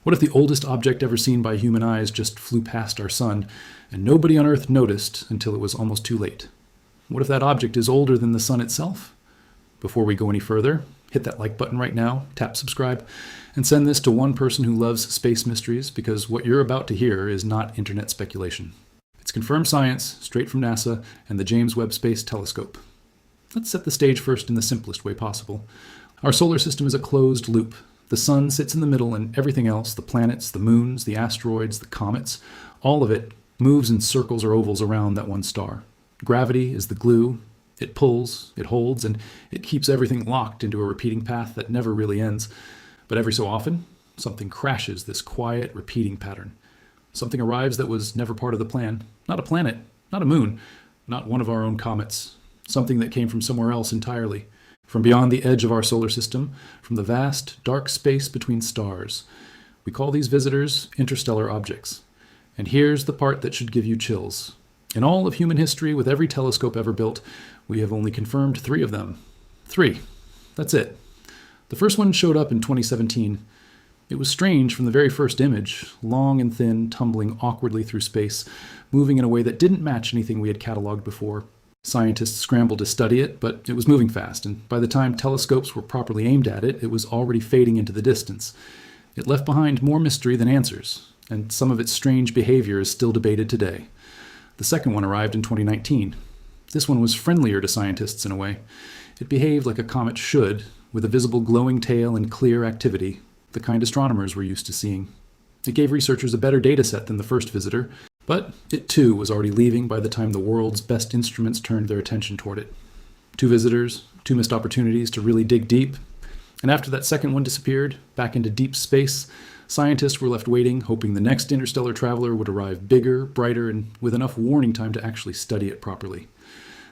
What if the oldest object ever seen by human eyes just flew past our sun, and nobody on Earth noticed until it was almost too late? What if that object is older than the sun itself? Before we go any further, hit that like button right now, tap subscribe, and send this to one person who loves space mysteries, because what you're about to hear is not internet speculation. It's confirmed science, straight from NASA and the James Webb Space Telescope. Let's set the stage first in the simplest way possible. Our solar system is a closed loop. The sun sits in the middle, and everything else, the planets, the moons, the asteroids, the comets, all of it moves in circles or ovals around that one star. Gravity is the glue. It pulls, it holds, and it keeps everything locked into a repeating path that never really ends. But every so often, something crashes this quiet, repeating pattern. Something arrives that was never part of the plan. Not a planet, not a moon, not one of our own comets. Something that came from somewhere else entirely. From beyond the edge of our solar system, from the vast, dark space between stars. We call these visitors interstellar objects. And here's the part that should give you chills. In all of human history, with every telescope ever built, we have only confirmed 3 of them. 3. That's it. The first one showed up in 2017. It was strange from the very first image, long and thin, tumbling awkwardly through space, moving in a way that didn't match anything we had cataloged before. Scientists scrambled to study it, but it was moving fast, and by the time telescopes were properly aimed at it, it was already fading into the distance. It left behind more mystery than answers, and some of its strange behavior is still debated today. The second one arrived in 2019. This one was friendlier to scientists in a way. It behaved like a comet should, with a visible glowing tail and clear activity, the kind astronomers were used to seeing. It gave researchers a better data set than the first visitor, but it too was already leaving by the time the world's best instruments turned their attention toward it. 2 visitors, 2 missed opportunities to really dig deep, and after that second one disappeared, back into deep space, scientists were left waiting, hoping the next interstellar traveler would arrive bigger, brighter, and with enough warning time to actually study it properly.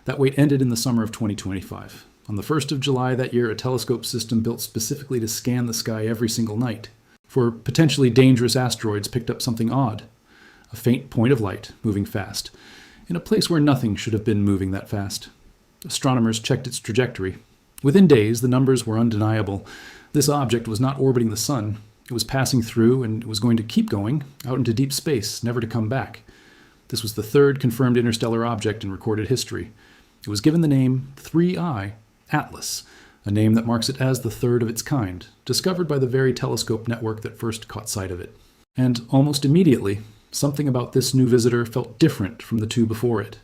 That wait ended in the summer of 2025. On the 1st of July that year, a telescope system built specifically to scan the sky every single night for potentially dangerous asteroids picked up something odd. A faint point of light, moving fast, in a place where nothing should have been moving that fast. Astronomers checked its trajectory. Within days, the numbers were undeniable. This object was not orbiting the sun. It was passing through, and it was going to keep going, out into deep space, never to come back. This was the 3rd confirmed interstellar object in recorded history. It was given the name 3IATLAS, a name that marks it as the 3rd of its kind, discovered by the very telescope network that first caught sight of it. And almost immediately, something about this new visitor felt different from the 2 before it.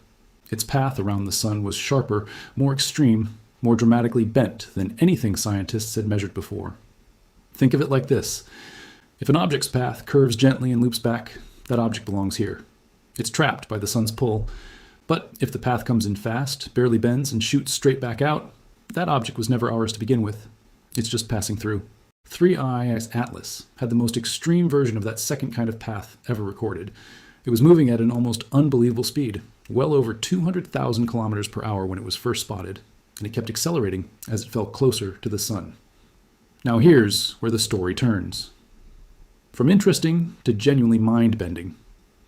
Its path around the sun was sharper, more extreme, more dramatically bent than anything scientists had measured before. Think of it like this. If an object's path curves gently and loops back, that object belongs here. It's trapped by the sun's pull. But if the path comes in fast, barely bends, and shoots straight back out, that object was never ours to begin with. It's just passing through. 3IATLAS had the most extreme version of that second kind of path ever recorded. It was moving at an almost unbelievable speed, well over 200,000 kilometers per hour when it was first spotted, and it kept accelerating as it fell closer to the sun. Now here's where the story turns. From interesting to genuinely mind-bending.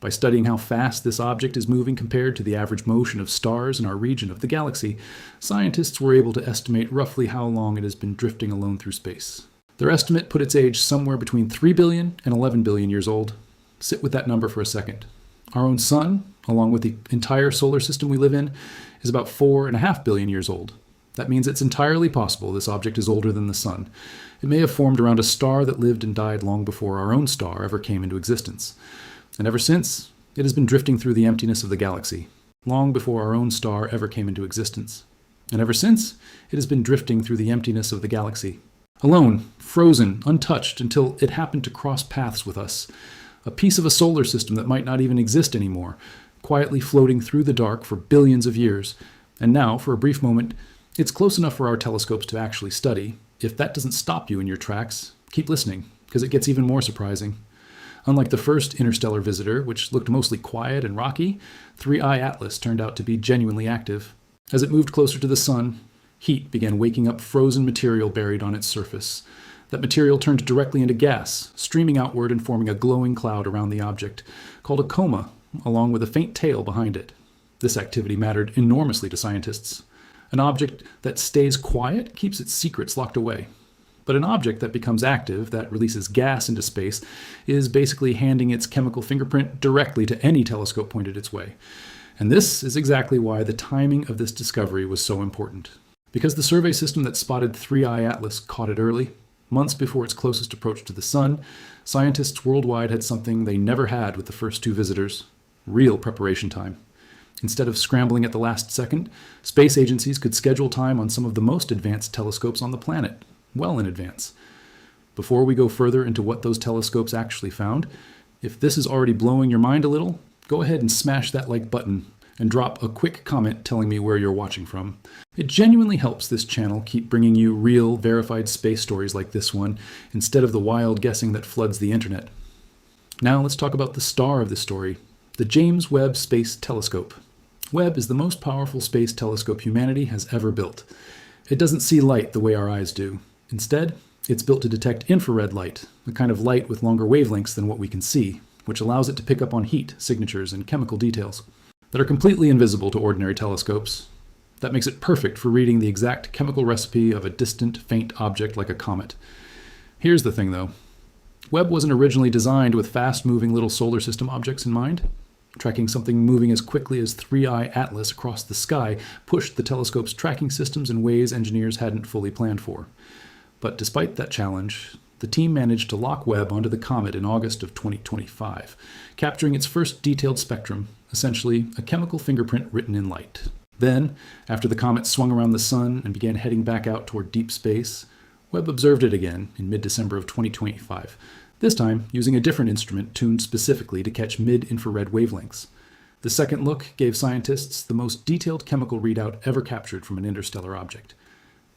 By studying how fast this object is moving compared to the average motion of stars in our region of the galaxy, scientists were able to estimate roughly how long it has been drifting alone through space. Their estimate put its age somewhere between 3 billion and 11 billion years old. Sit with that number for a second. Our own sun, along with the entire solar system we live in, is about 4.5 billion years old. That means it's entirely possible this object is older than the sun. It may have formed around a star that lived and died long before our own star ever came into existence. And ever since, it has been drifting through the emptiness of the galaxy, long before our own star ever came into existence. And ever since, it has been drifting through the emptiness of the galaxy. Alone, frozen, untouched, until it happened to cross paths with us. A piece of a solar system that might not even exist anymore, quietly floating through the dark for billions of years. And now, for a brief moment, it's close enough for our telescopes to actually study. If that doesn't stop you in your tracks, keep listening, because it gets even more surprising. Unlike the first interstellar visitor, which looked mostly quiet and rocky, 3IATLAS turned out to be genuinely active. As it moved closer to the sun, heat began waking up frozen material buried on its surface. That material turned directly into gas, streaming outward and forming a glowing cloud around the object, called a coma, along with a faint tail behind it. This activity mattered enormously to scientists. An object that stays quiet keeps its secrets locked away. But an object that becomes active, that releases gas into space, is basically handing its chemical fingerprint directly to any telescope pointed its way. And this is exactly why the timing of this discovery was so important. Because the survey system that spotted 3IATLAS caught it early, months before its closest approach to the Sun, scientists worldwide had something they never had with the first two visitors: real preparation time. Instead of scrambling at the last second, space agencies could schedule time on some of the most advanced telescopes on the planet, well in advance. Before we go further into what those telescopes actually found, if this is already blowing your mind a little, go ahead and smash that like button and drop a quick comment telling me where you're watching from. It genuinely helps this channel keep bringing you real, verified space stories like this one, instead of the wild guessing that floods the internet. Now let's talk about the star of this story, the James Webb Space Telescope. Webb is the most powerful space telescope humanity has ever built. It doesn't see light the way our eyes do. Instead, it's built to detect infrared light, a kind of light with longer wavelengths than what we can see, which allows it to pick up on heat, signatures, and chemical details that are completely invisible to ordinary telescopes. That makes it perfect for reading the exact chemical recipe of a distant, faint object like a comet. Here's the thing, though. Webb wasn't originally designed with fast-moving little solar system objects in mind. Tracking something moving as quickly as 3IATLAS across the sky pushed the telescope's tracking systems in ways engineers hadn't fully planned for. But despite that challenge, the team managed to lock Webb onto the comet in August of 2025, capturing its first detailed spectrum, essentially a chemical fingerprint written in light. Then, after the comet swung around the Sun and began heading back out toward deep space, Webb observed it again in mid-December of 2025, this time using a different instrument tuned specifically to catch mid-infrared wavelengths. The second look gave scientists the most detailed chemical readout ever captured from an interstellar object.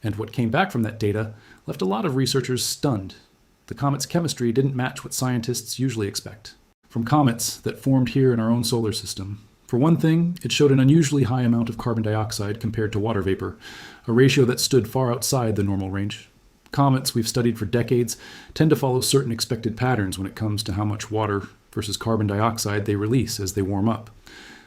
And what came back from that data left a lot of researchers stunned. The comet's chemistry didn't match what scientists usually expect from comets that formed here in our own solar system. For one thing, it showed an unusually high amount of carbon dioxide compared to water vapor, a ratio that stood far outside the normal range. Comets we've studied for decades tend to follow certain expected patterns when it comes to how much water versus carbon dioxide they release as they warm up.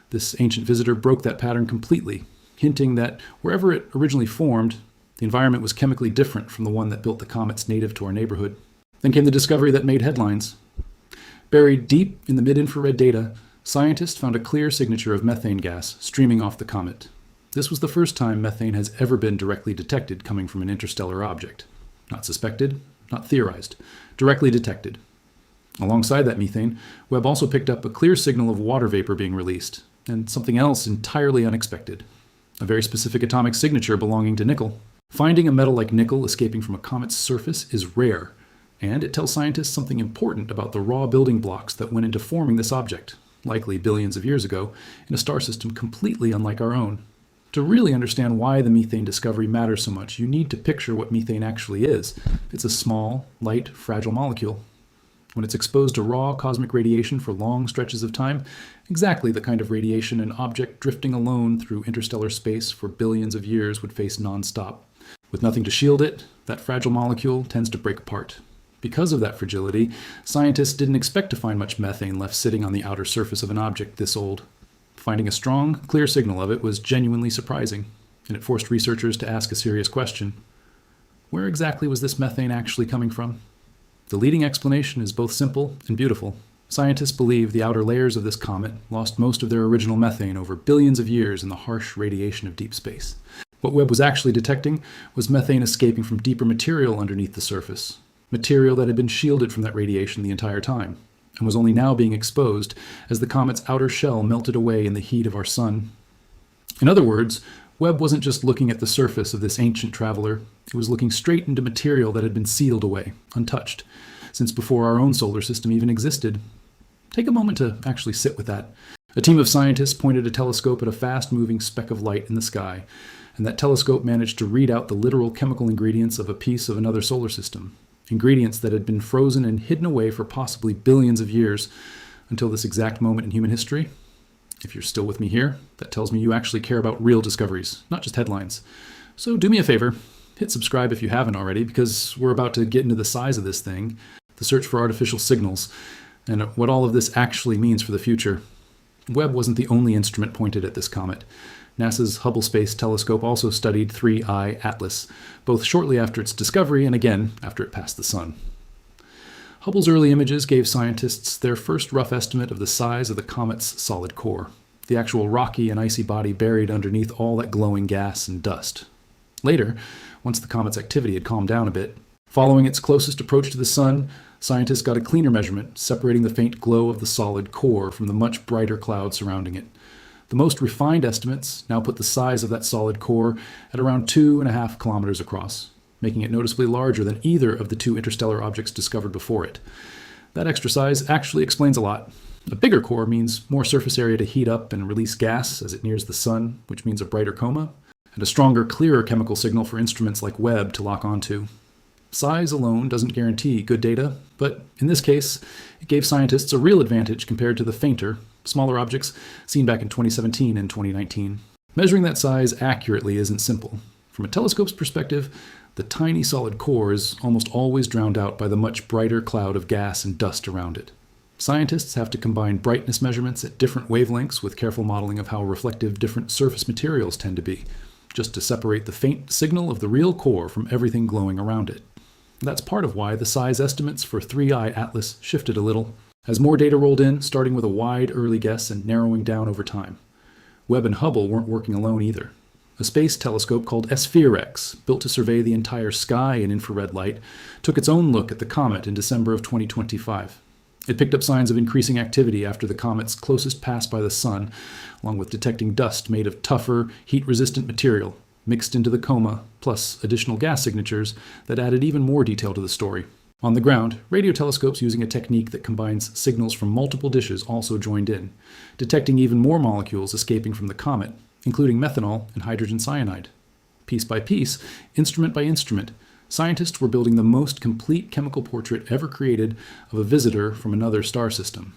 This ancient visitor broke that pattern completely, hinting that wherever it originally formed, the environment was chemically different from the one that built the comets native to our neighborhood. Then came the discovery that made headlines. Buried deep in the mid-infrared data, scientists found a clear signature of methane gas streaming off the comet. This was the first time methane has ever been directly detected coming from an interstellar object. Not suspected, not theorized, directly detected. Alongside that methane, Webb also picked up a clear signal of water vapor being released, and something else entirely unexpected. A very specific atomic signature belonging to nickel. Finding a metal like nickel escaping from a comet's surface is rare, and it tells scientists something important about the raw building blocks that went into forming this object, likely billions of years ago, in a star system completely unlike our own. To really understand why the methane discovery matters so much, you need to picture what methane actually is. It's a small, light, fragile molecule. When it's exposed to raw cosmic radiation for long stretches of time, exactly the kind of radiation an object drifting alone through interstellar space for billions of years would face nonstop. With nothing to shield it, that fragile molecule tends to break apart. Because of that fragility, scientists didn't expect to find much methane left sitting on the outer surface of an object this old. Finding a strong, clear signal of it was genuinely surprising, and it forced researchers to ask a serious question. Where exactly was this methane actually coming from? The leading explanation is both simple and beautiful. Scientists believe the outer layers of this comet lost most of their original methane over billions of years in the harsh radiation of deep space. What Webb was actually detecting was methane escaping from deeper material underneath the surface, material that had been shielded from that radiation the entire time, and was only now being exposed as the comet's outer shell melted away in the heat of our sun. In other words, Webb wasn't just looking at the surface of this ancient traveler, it was looking straight into material that had been sealed away, untouched, since before our own solar system even existed. Take a moment to actually sit with that. A team of scientists pointed a telescope at a fast-moving speck of light in the sky, and that telescope managed to read out the literal chemical ingredients of a piece of another solar system. Ingredients that had been frozen and hidden away for possibly billions of years until this exact moment in human history. If you're still with me here, that tells me you actually care about real discoveries, not just headlines. So do me a favor, hit subscribe if you haven't already, because we're about to get into the size of this thing, the search for artificial signals, and what all of this actually means for the future. Webb wasn't the only instrument pointed at this comet. NASA's Hubble Space Telescope also studied 3IATLAS, both shortly after its discovery and again after it passed the Sun. Hubble's early images gave scientists their first rough estimate of the size of the comet's solid core, the actual rocky and icy body buried underneath all that glowing gas and dust. Later, once the comet's activity had calmed down a bit, following its closest approach to the Sun, scientists got a cleaner measurement, separating the faint glow of the solid core from the much brighter cloud surrounding it. The most refined estimates now put the size of that solid core at around 2.5 kilometers across, making it noticeably larger than either of the two interstellar objects discovered before it. That extra size actually explains a lot. A bigger core means more surface area to heat up and release gas as it nears the Sun, which means a brighter coma, and a stronger, clearer chemical signal for instruments like Webb to lock onto. Size alone doesn't guarantee good data, but in this case, it gave scientists a real advantage compared to the fainter, smaller objects seen back in 2017 and 2019. Measuring that size accurately isn't simple. From a telescope's perspective, the tiny solid core is almost always drowned out by the much brighter cloud of gas and dust around it. Scientists have to combine brightness measurements at different wavelengths with careful modeling of how reflective different surface materials tend to be, just to separate the faint signal of the real core from everything glowing around it. That's part of why the size estimates for 3IATLAS shifted a little, as more data rolled in, starting with a wide early guess and narrowing down over time. Webb and Hubble weren't working alone either. A space telescope called SPHEREx, built to survey the entire sky in infrared light, took its own look at the comet in December of 2025. It picked up signs of increasing activity after the comet's closest pass by the Sun, along with detecting dust made of tougher, heat-resistant material, mixed into the coma, plus additional gas signatures that added even more detail to the story. On the ground, radio telescopes using a technique that combines signals from multiple dishes also joined in, detecting even more molecules escaping from the comet, including methanol and hydrogen cyanide. Piece by piece, instrument by instrument, scientists were building the most complete chemical portrait ever created of a visitor from another star system.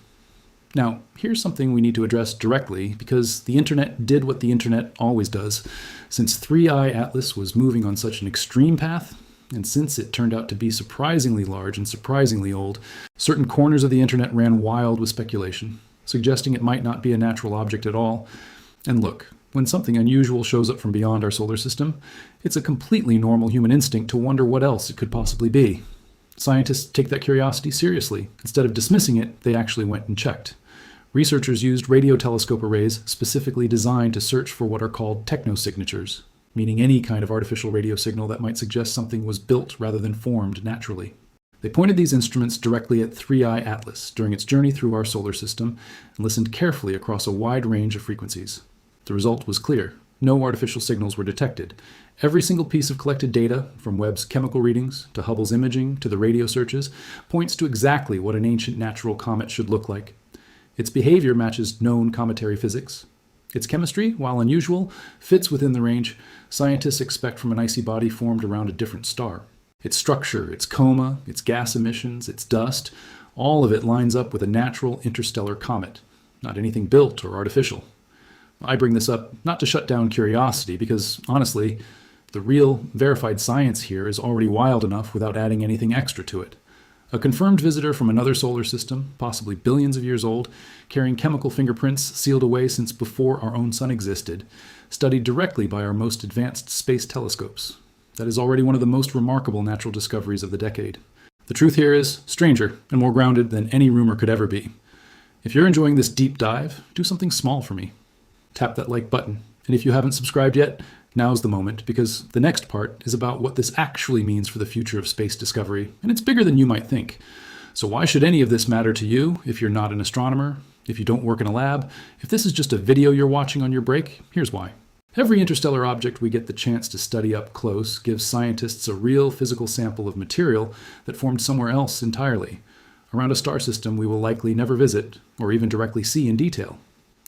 Now, here's something we need to address directly because the internet did what the internet always does. Since 3IATLAS was moving on such an extreme path, and since it turned out to be surprisingly large and surprisingly old, certain corners of the internet ran wild with speculation, suggesting it might not be a natural object at all. And look, when something unusual shows up from beyond our solar system, it's a completely normal human instinct to wonder what else it could possibly be. Scientists take that curiosity seriously. Instead of dismissing it, they actually went and checked. Researchers used radio telescope arrays specifically designed to search for what are called technosignatures, meaning any kind of artificial radio signal that might suggest something was built rather than formed naturally. They pointed these instruments directly at 3IATLAS during its journey through our solar system and listened carefully across a wide range of frequencies. The result was clear. No artificial signals were detected. Every single piece of collected data, from Webb's chemical readings to Hubble's imaging to the radio searches, points to exactly what an ancient natural comet should look like. Its behavior matches known cometary physics. Its chemistry, while unusual, fits within the range scientists expect from an icy body formed around a different star. Its structure, its coma, its gas emissions, its dust, all of it lines up with a natural interstellar comet, not anything built or artificial. I bring this up not to shut down curiosity, because honestly, the real, verified science here is already wild enough without adding anything extra to it. A confirmed visitor from another solar system, possibly billions of years old, carrying chemical fingerprints sealed away since before our own sun existed, studied directly by our most advanced space telescopes. That is already one of the most remarkable natural discoveries of the decade. The truth here is stranger and more grounded than any rumor could ever be. If you're enjoying this deep dive, do something small for me. Tap that like button, and if you haven't subscribed yet, now's the moment, because the next part is about what this actually means for the future of space discovery, and it's bigger than you might think. So why should any of this matter to you if you're not an astronomer, if you don't work in a lab? If this is just a video you're watching on your break, here's why. Every interstellar object we get the chance to study up close gives scientists a real physical sample of material that formed somewhere else entirely, around a star system we will likely never visit or even directly see in detail.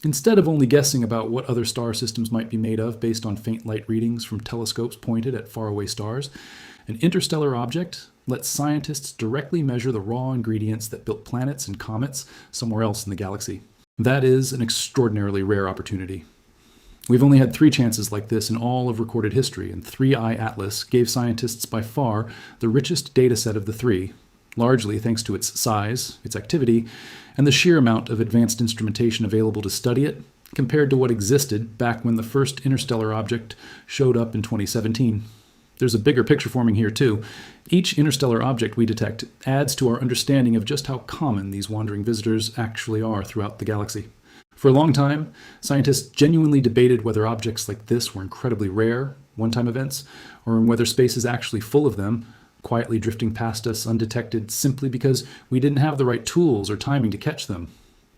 Instead of only guessing about what other star systems might be made of based on faint light readings from telescopes pointed at faraway stars, an interstellar object lets scientists directly measure the raw ingredients that built planets and comets somewhere else in the galaxy. That is an extraordinarily rare opportunity. We've only had 3 chances like this in all of recorded history, and 3IATLAS gave scientists by far the richest data set of the 3, largely thanks to its size, its activity, and the sheer amount of advanced instrumentation available to study it compared to what existed back when the first interstellar object showed up in 2017. There's a bigger picture forming here too. Each interstellar object we detect adds to our understanding of just how common these wandering visitors actually are throughout the galaxy. For a long time, scientists genuinely debated whether objects like this were incredibly rare, one-time events, or whether space is actually full of them, quietly drifting past us undetected simply because we didn't have the right tools or timing to catch them.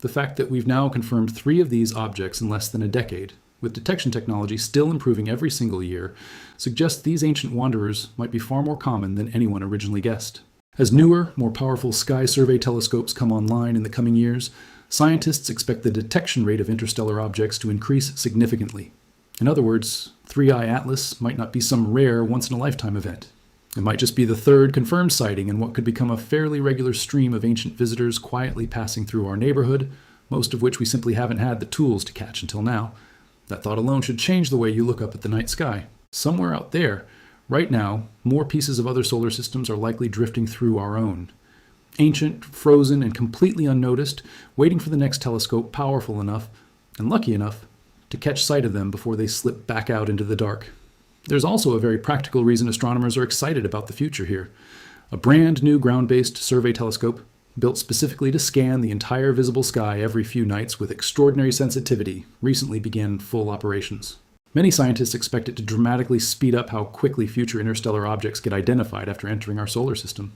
The fact that we've now confirmed 3 of these objects in less than a decade, with detection technology still improving every single year, suggests these ancient wanderers might be far more common than anyone originally guessed. As newer, more powerful sky survey telescopes come online in the coming years, scientists expect the detection rate of interstellar objects to increase significantly. In other words, 3IATLAS might not be some rare, once-in-a-lifetime event. It might just be the 3rd confirmed sighting in what could become a fairly regular stream of ancient visitors quietly passing through our neighborhood, most of which we simply haven't had the tools to catch until now. That thought alone should change the way you look up at the night sky. Somewhere out there, right now, more pieces of other solar systems are likely drifting through our own. Ancient, frozen, and completely unnoticed, waiting for the next telescope powerful enough, and lucky enough, to catch sight of them before they slip back out into the dark. There's also a very practical reason astronomers are excited about the future here. A brand new ground-based survey telescope, built specifically to scan the entire visible sky every few nights with extraordinary sensitivity, recently began full operations. Many scientists expect it to dramatically speed up how quickly future interstellar objects get identified after entering our solar system.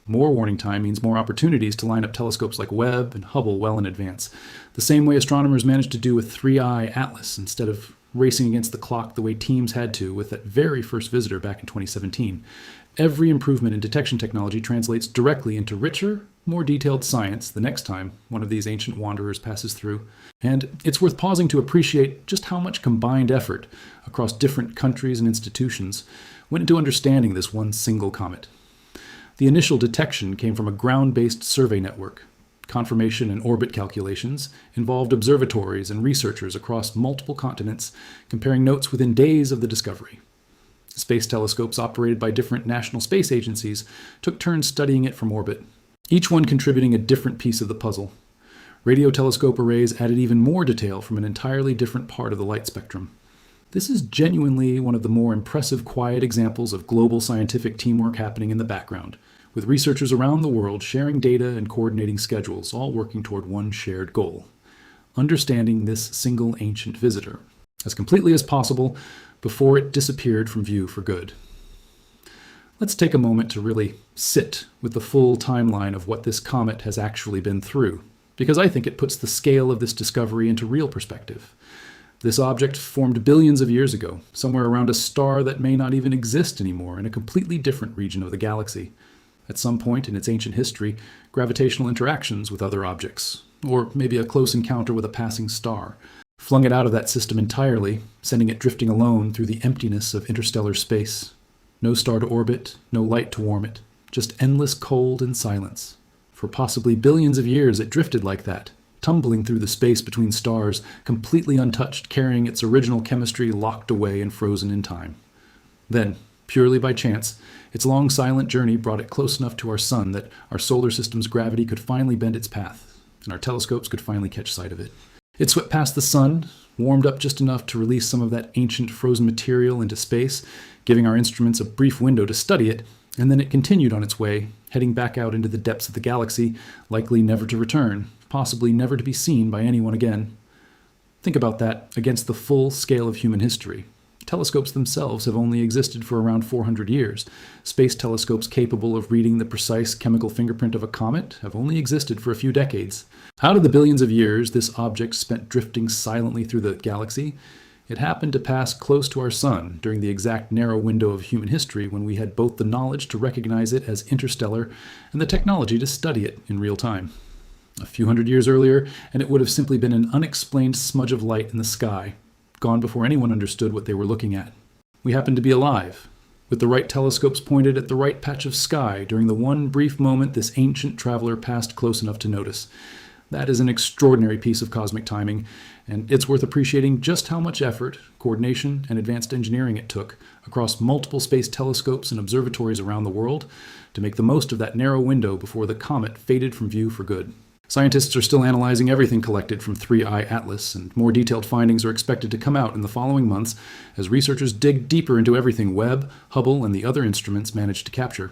More warning time means more opportunities to line up telescopes like Webb and Hubble well in advance, the same way astronomers managed to do with 3IATLAS instead of racing against the clock the way teams had to with that very first visitor back in 2017. Every improvement in detection technology translates directly into richer, more detailed science the next time one of these ancient wanderers passes through. And it's worth pausing to appreciate just how much combined effort across different countries and institutions went into understanding this one single comet. The initial detection came from a ground-based survey network. Confirmation and orbit calculations involved observatories and researchers across multiple continents comparing notes within days of the discovery. Space telescopes operated by different national space agencies took turns studying it from orbit, each one contributing a different piece of the puzzle. Radio telescope arrays added even more detail from an entirely different part of the light spectrum. This is genuinely one of the more impressive quiet examples of global scientific teamwork happening in the background, with researchers around the world sharing data and coordinating schedules, all working toward one shared goal: understanding this single ancient visitor as completely as possible before it disappeared from view for good. Let's take a moment to really sit with the full timeline of what this comet has actually been through, because I think it puts the scale of this discovery into real perspective. This object formed billions of years ago, somewhere around a star that may not even exist anymore in a completely different region of the galaxy. At some point in its ancient history, gravitational interactions with other objects, or maybe a close encounter with a passing star, flung it out of that system entirely, sending it drifting alone through the emptiness of interstellar space. No star to orbit, no light to warm it, just endless cold and silence. For possibly billions of years it drifted like that, tumbling through the space between stars, completely untouched, carrying its original chemistry locked away and frozen in time. Then, purely by chance, its long silent journey brought it close enough to our sun that our solar system's gravity could finally bend its path, and our telescopes could finally catch sight of it. It swept past the sun, warmed up just enough to release some of that ancient frozen material into space, giving our instruments a brief window to study it, and then it continued on its way, heading back out into the depths of the galaxy, likely never to return, possibly never to be seen by anyone again. Think about that against the full scale of human history. Telescopes themselves have only existed for around 400 years. Space telescopes capable of reading the precise chemical fingerprint of a comet have only existed for a few decades. Out of the billions of years this object spent drifting silently through the galaxy, it happened to pass close to our sun during the exact narrow window of human history when we had both the knowledge to recognize it as interstellar and the technology to study it in real time. A few hundred years earlier, and it would have simply been an unexplained smudge of light in the sky, gone before anyone understood what they were looking at. We happened to be alive, with the right telescopes pointed at the right patch of sky during the one brief moment this ancient traveler passed close enough to notice. That is an extraordinary piece of cosmic timing, and it's worth appreciating just how much effort, coordination, and advanced engineering it took across multiple space telescopes and observatories around the world to make the most of that narrow window before the comet faded from view for good. Scientists are still analyzing everything collected from 3IATLAS, and more detailed findings are expected to come out in the following months as researchers dig deeper into everything Webb, Hubble, and the other instruments managed to capture.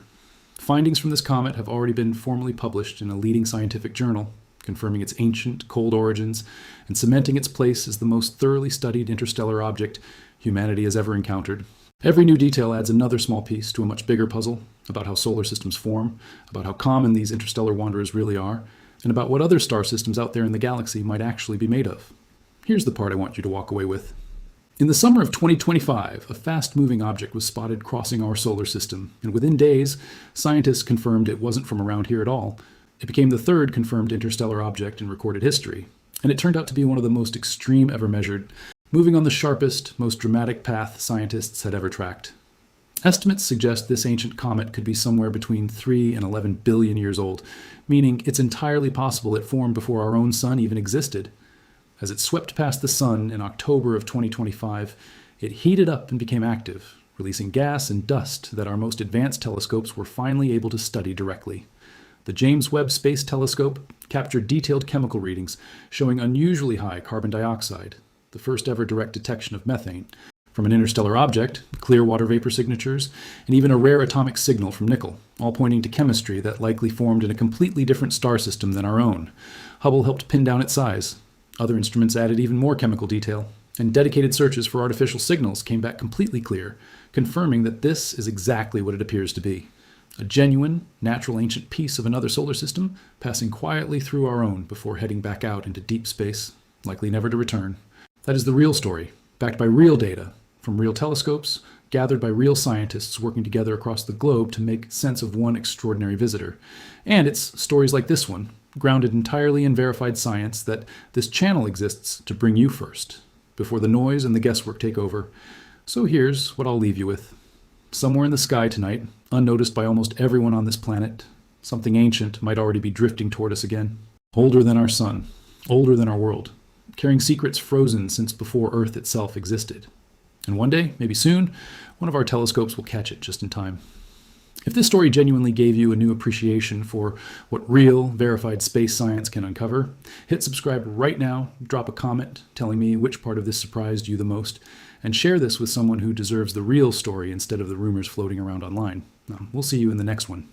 Findings from this comet have already been formally published in a leading scientific journal, confirming its ancient, cold origins and cementing its place as the most thoroughly studied interstellar object humanity has ever encountered. Every new detail adds another small piece to a much bigger puzzle about how solar systems form, about how common these interstellar wanderers really are, and about what other star systems out there in the galaxy might actually be made of. Here's the part I want you to walk away with. In the summer of 2025, a fast-moving object was spotted crossing our solar system, and within days, scientists confirmed it wasn't from around here at all. It became the third confirmed interstellar object in recorded history, and it turned out to be one of the most extreme ever measured, moving on the sharpest, most dramatic path scientists had ever tracked. Estimates suggest this ancient comet could be somewhere between 3 and 11 billion years old, meaning it's entirely possible it formed before our own sun even existed. As it swept past the sun in October of 2025, it heated up and became active, releasing gas and dust that our most advanced telescopes were finally able to study directly. The James Webb Space Telescope captured detailed chemical readings showing unusually high carbon dioxide, the first ever direct detection of methane, from an interstellar object, clear water vapor signatures, and even a rare atomic signal from nickel, all pointing to chemistry that likely formed in a completely different star system than our own. Hubble helped pin down its size. Other instruments added even more chemical detail, and dedicated searches for artificial signals came back completely clear, confirming that this is exactly what it appears to be. A genuine, natural ancient piece of another solar system passing quietly through our own before heading back out into deep space, likely never to return. That is the real story, backed by real data, from real telescopes, gathered by real scientists working together across the globe to make sense of one extraordinary visitor. And it's stories like this one, grounded entirely in verified science, that this channel exists to bring you first, before the noise and the guesswork take over. So here's what I'll leave you with. Somewhere in the sky tonight, unnoticed by almost everyone on this planet, something ancient might already be drifting toward us again. Older than our sun, older than our world, carrying secrets frozen since before Earth itself existed. And one day, maybe soon, one of our telescopes will catch it just in time. If this story genuinely gave you a new appreciation for what real, verified space science can uncover, hit subscribe right now, drop a comment telling me which part of this surprised you the most, and share this with someone who deserves the real story instead of the rumors floating around online. We'll see you in the next one.